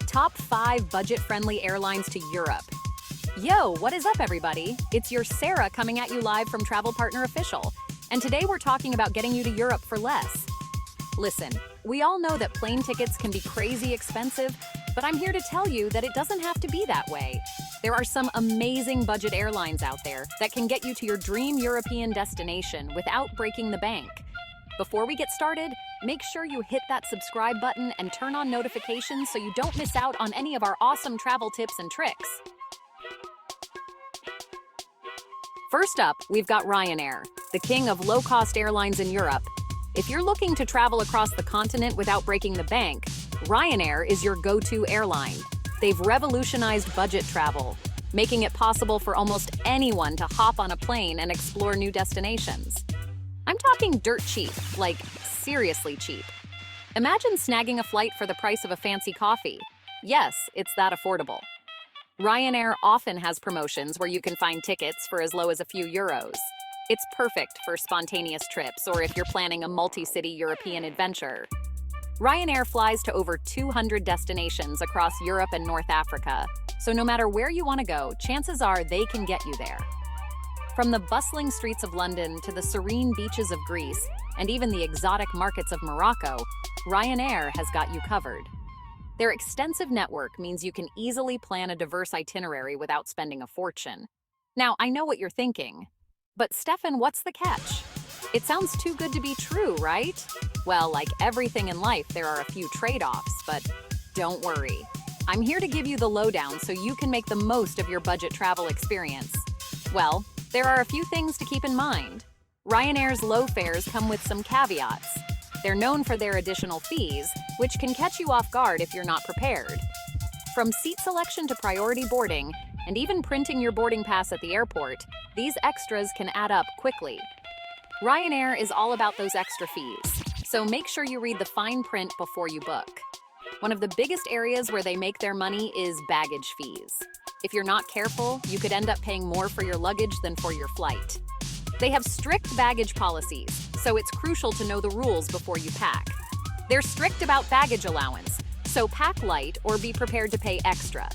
Top 5 budget-friendly airlines to Europe. Yo, what is up, everybody? It's your Sarah coming at you live from Travel Partner Official, and today we're talking about getting you to Europe for less. Listen, we all know that plane tickets can be crazy expensive, but I'm here to tell you that it doesn't have to be that way. There are some amazing budget airlines out there that can get you to your dream European destination without breaking the bank. Before we get started, make sure you hit that subscribe button and turn on notifications so you don't miss out on any of our awesome travel tips and tricks. First up, we've got Ryanair, the king of low-cost airlines in Europe. If you're looking to travel across the continent without breaking the bank, Ryanair is your go-to airline. They've revolutionized budget travel, making it possible for almost anyone to hop on a plane and explore new destinations. I'm talking dirt cheap, like seriously cheap. Imagine snagging a flight for the price of a fancy coffee. Yes, it's that affordable. Ryanair often has promotions where you can find tickets for as low as a few euros. It's perfect for spontaneous trips or if you're planning a multi-city European adventure. Ryanair flies to over 200 destinations across Europe and North Africa, so no matter where you want to go, chances are they can get you there. From the bustling streets of London to the serene beaches of Greece and even the exotic markets of Morocco, Ryanair has got you covered. Their extensive network means you can easily plan a diverse itinerary without spending a fortune. Now, I know what you're thinking, but Stefan, what's the catch? It sounds too good to be true, right? Well, like everything in life, there are a few trade-offs, but don't worry. I'm here to give you the lowdown so you can make the most of your budget travel experience. Well, there are a few things to keep in mind. Ryanair's low fares come with some caveats. They're known for their additional fees, which can catch you off guard if you're not prepared. From seat selection to priority boarding, and even printing your boarding pass at the airport, these extras can add up quickly. Ryanair is all about those extra fees, so make sure you read the fine print before you book. One of the biggest areas where they make their money is baggage fees. If you're not careful, you could end up paying more for your luggage than for your flight. They have strict baggage policies, so it's crucial to know the rules before you pack. They're strict about baggage allowance, so pack light or be prepared to pay extra.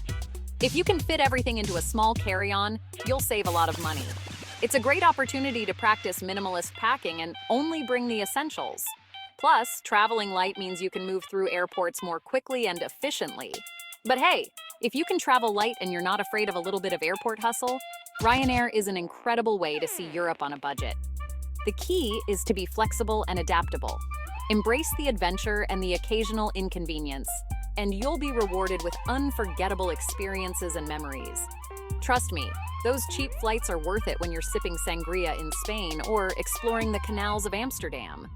If you can fit everything into a small carry-on, you'll save a lot of money. It's a great opportunity to practice minimalist packing and only bring the essentials. Plus, traveling light means you can move through airports more quickly and efficiently. But hey, if you can travel light and you're not afraid of a little bit of airport hustle, Ryanair is an incredible way to see Europe on a budget. The key is to be flexible and adaptable. Embrace the adventure and the occasional inconvenience, and you'll be rewarded with unforgettable experiences and memories. Trust me, those cheap flights are worth it when you're sipping sangria in Spain or exploring the canals of Amsterdam.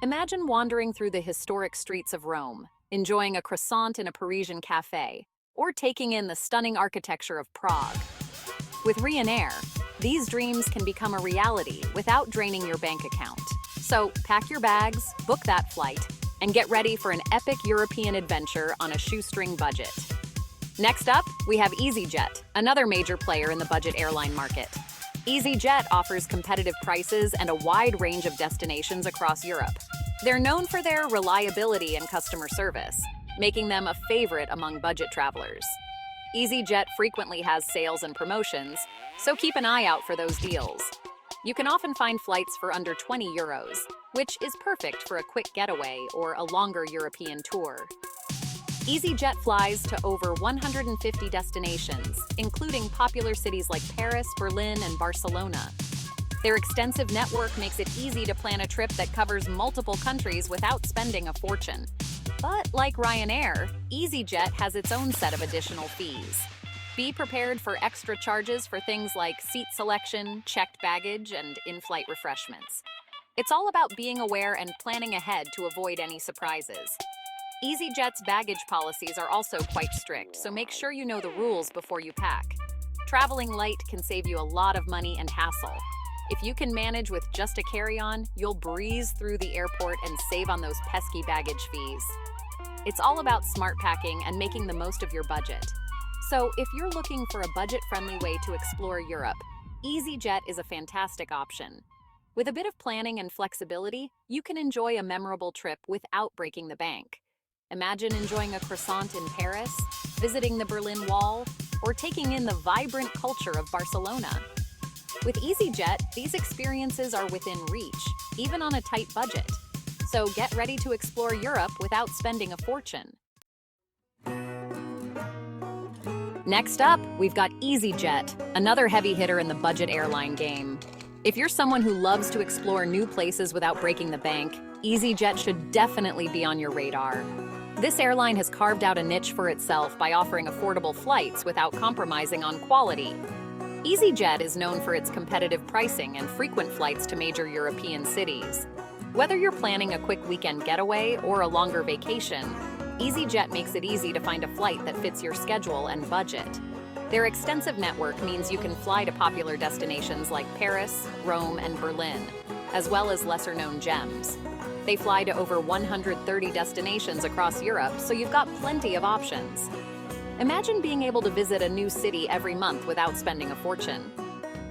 Imagine wandering through the historic streets of Rome, enjoying a croissant in a Parisian cafe, or taking in the stunning architecture of Prague. With Ryanair, these dreams can become a reality without draining your bank account. So pack your bags, book that flight, and get ready for an epic European adventure on a shoestring budget. Next up, we have EasyJet, another major player in the budget airline market. EasyJet offers competitive prices and a wide range of destinations across Europe. They're known for their reliability and customer service, making them a favorite among budget travelers. EasyJet frequently has sales and promotions, so keep an eye out for those deals. You can often find flights for under 20 euros, which is perfect for a quick getaway or a longer European tour. EasyJet flies to over 150 destinations, including popular cities like Paris, Berlin, and Barcelona. Their extensive network makes it easy to plan a trip that covers multiple countries without spending a fortune. But like Ryanair, EasyJet has its own set of additional fees. Be prepared for extra charges for things like seat selection, checked baggage, and in-flight refreshments. It's all about being aware and planning ahead to avoid any surprises. EasyJet's baggage policies are also quite strict, so make sure you know the rules before you pack. Traveling light can save you a lot of money and hassle. If you can manage with just a carry-on, you'll breeze through the airport and save on those pesky baggage fees. It's all about smart packing and making the most of your budget. So if you're looking for a budget-friendly way to explore Europe, EasyJet is a fantastic option. With a bit of planning and flexibility, you can enjoy a memorable trip without breaking the bank. Imagine enjoying a croissant in Paris, visiting the Berlin Wall, or taking in the vibrant culture of Barcelona. With EasyJet, these experiences are within reach, even on a tight budget. So get ready to explore Europe without spending a fortune. Next up, we've got EasyJet, another heavy hitter in the budget airline game. If you're someone who loves to explore new places without breaking the bank, EasyJet should definitely be on your radar. This airline has carved out a niche for itself by offering affordable flights without compromising on quality. EasyJet is known for its competitive pricing and frequent flights to major European cities. Whether you're planning a quick weekend getaway or a longer vacation, EasyJet makes it easy to find a flight that fits your schedule and budget. Their extensive network means you can fly to popular destinations like Paris, Rome, and Berlin, as well as lesser-known gems. They fly to over 130 destinations across Europe, so you've got plenty of options. Imagine being able to visit a new city every month without spending a fortune.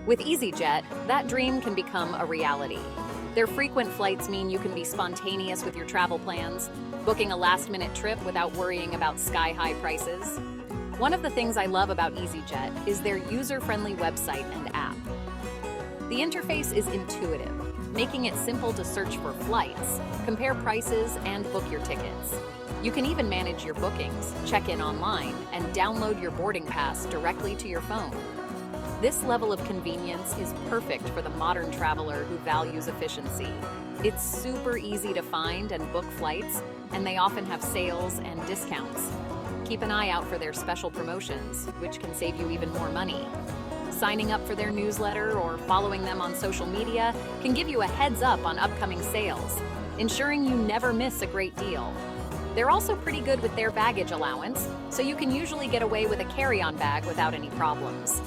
With EasyJet, that dream can become a reality. Their frequent flights mean you can be spontaneous with your travel plans, booking a last-minute trip without worrying about sky-high prices. One of the things I love about EasyJet is their user-friendly website and app. The interface is intuitive, making it simple to search for flights, compare prices, and book your tickets. You can even manage your bookings, check in online, and download your boarding pass directly to your phone. This level of convenience is perfect for the modern traveler who values efficiency. It's super easy to find and book flights, and they often have sales and discounts. Keep an eye out for their special promotions, which can save you even more money. Signing up for their newsletter or following them on social media can give you a heads up on upcoming sales, ensuring you never miss a great deal. They're also pretty good with their baggage allowance, so you can usually get away with a carry-on bag without any problems.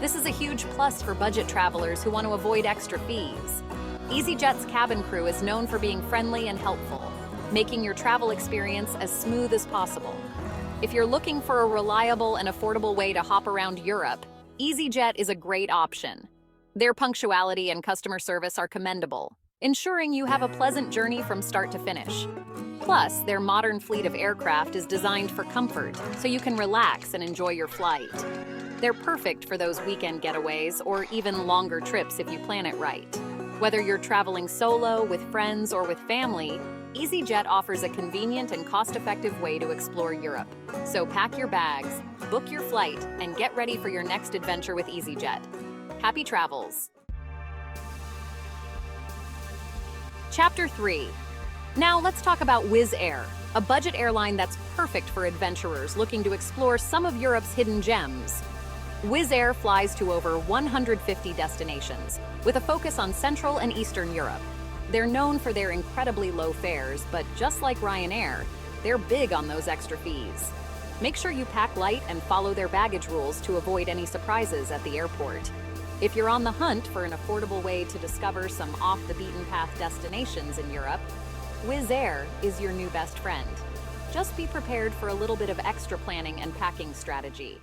This is a huge plus for budget travelers who want to avoid extra fees. EasyJet's cabin crew is known for being friendly and helpful, making your travel experience as smooth as possible. If you're looking for a reliable and affordable way to hop around Europe, EasyJet is a great option. Their punctuality and customer service are commendable, ensuring you have a pleasant journey from start to finish. Plus, their modern fleet of aircraft is designed for comfort, so you can relax and enjoy your flight. They're perfect for those weekend getaways or even longer trips if you plan it right. Whether you're traveling solo, with friends, or with family, EasyJet offers a convenient and cost-effective way to explore Europe. So pack your bags, book your flight, and get ready for your next adventure with EasyJet. Happy travels! Chapter 3. Now let's talk about Wizz Air, a budget airline that's perfect for adventurers looking to explore some of Europe's hidden gems. Wizz Air flies to over 150 destinations, with a focus on Central and Eastern Europe. They're known for their incredibly low fares, but just like Ryanair, they're big on those extra fees. Make sure you pack light and follow their baggage rules to avoid any surprises at the airport. If you're on the hunt for an affordable way to discover some off-the-beaten-path destinations in Europe, Wizz Air is your new best friend. Just be prepared for a little bit of extra planning and packing strategy.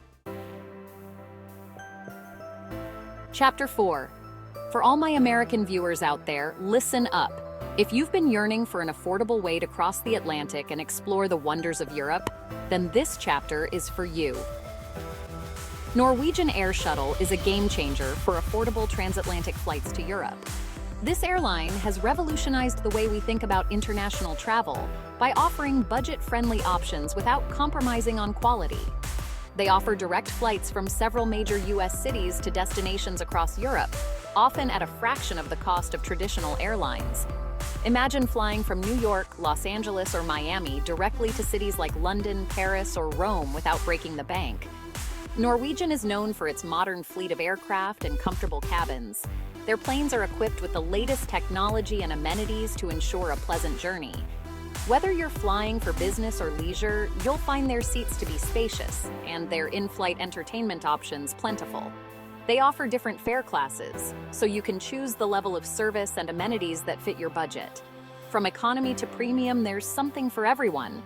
Chapter 4. For all my American viewers out there, listen up. If you've been yearning for an affordable way to cross the Atlantic and explore the wonders of Europe, then this chapter is for you. Norwegian Air Shuttle is a game changer for affordable transatlantic flights to Europe. This airline has revolutionized the way we think about international travel by offering budget-friendly options without compromising on quality. They offer direct flights from several major U.S. cities to destinations across Europe, often at a fraction of the cost of traditional airlines. Imagine flying from New York, Los Angeles, or Miami directly to cities like London, Paris, or Rome without breaking the bank. Norwegian is known for its modern fleet of aircraft and comfortable cabins. Their planes are equipped with the latest technology and amenities to ensure a pleasant journey. Whether you're flying for business or leisure, you'll find their seats to be spacious and their in-flight entertainment options plentiful. They offer different fare classes, so you can choose the level of service and amenities that fit your budget. From economy to premium, there's something for everyone.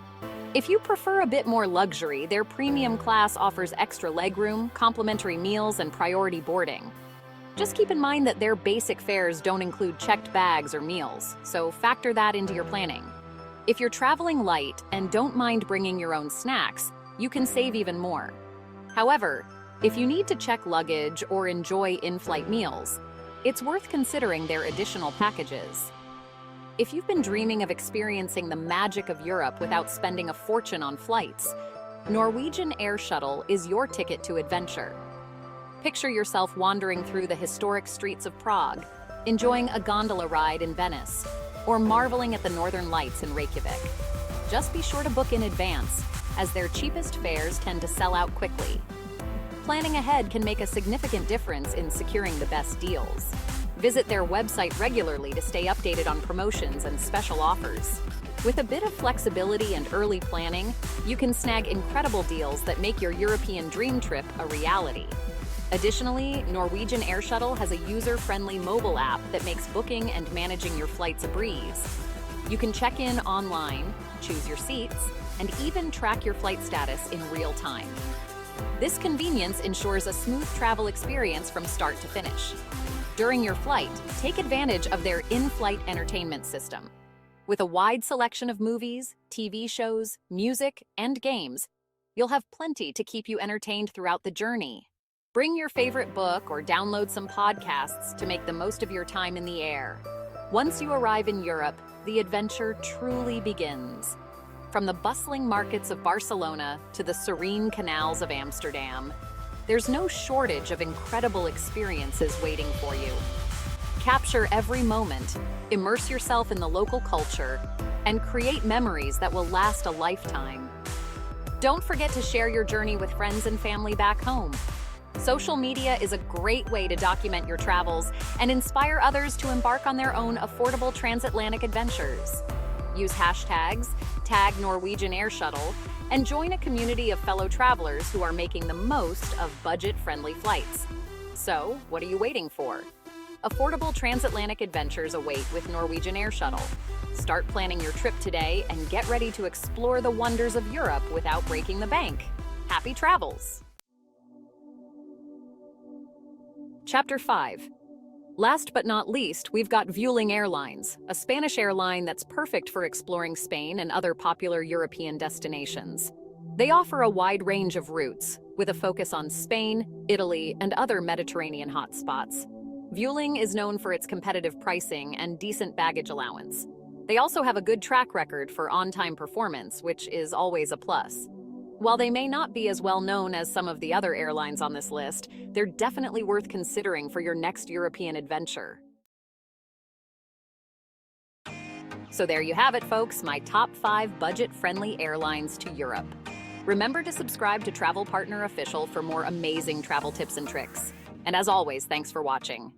If you prefer a bit more luxury, their premium class offers extra legroom, complimentary meals, and priority boarding. Just keep in mind that their basic fares don't include checked bags or meals, so factor that into your planning. If you're traveling light and don't mind bringing your own snacks, you can save even more. However, if you need to check luggage or enjoy in-flight meals, it's worth considering their additional packages. If you've been dreaming of experiencing the magic of Europe without spending a fortune on flights, Norwegian Air Shuttle is your ticket to adventure. Picture yourself wandering through the historic streets of Prague, enjoying a gondola ride in Venice, or marveling at the northern lights in Reykjavik. Just be sure to book in advance, as their cheapest fares tend to sell out quickly. Planning ahead can make a significant difference in securing the best deals. Visit their website regularly to stay updated on promotions and special offers. With a bit of flexibility and early planning, you can snag incredible deals that make your European dream trip a reality. Additionally, Norwegian Air Shuttle has a user-friendly mobile app that makes booking and managing your flights a breeze. You can check in online, choose your seats, and even track your flight status in real time. This convenience ensures a smooth travel experience from start to finish. During your flight, take advantage of their in-flight entertainment system. With a wide selection of movies, TV shows, music, and games, you'll have plenty to keep you entertained throughout the journey. Bring your favorite book or download some podcasts to make the most of your time in the air. Once you arrive in Europe, the adventure truly begins. From the bustling markets of Barcelona to the serene canals of Amsterdam, there's no shortage of incredible experiences waiting for you. Capture every moment, immerse yourself in the local culture, and create memories that will last a lifetime. Don't forget to share your journey with friends and family back home. Social media is a great way to document your travels and inspire others to embark on their own affordable transatlantic adventures. Use hashtags, tag Norwegian Air Shuttle, and join a community of fellow travelers who are making the most of budget-friendly flights. So, what are you waiting for? Affordable transatlantic adventures await with Norwegian Air Shuttle. Start planning your trip today and get ready to explore the wonders of Europe without breaking the bank. Happy travels! Chapter 5. Last but not least, we've got Vueling Airlines, a Spanish airline that's perfect for exploring Spain and other popular European destinations. They offer a wide range of routes, with a focus on Spain, Italy, and other Mediterranean hotspots. Vueling is known for its competitive pricing and decent baggage allowance. They also have a good track record for on-time performance, which is always a plus. While they may not be as well known as some of the other airlines on this list, they're definitely worth considering for your next European adventure. So there you have it, folks, my top 5 budget-friendly airlines to Europe. Remember to subscribe to Travel Partner Official for more amazing travel tips and tricks. And as always, thanks for watching.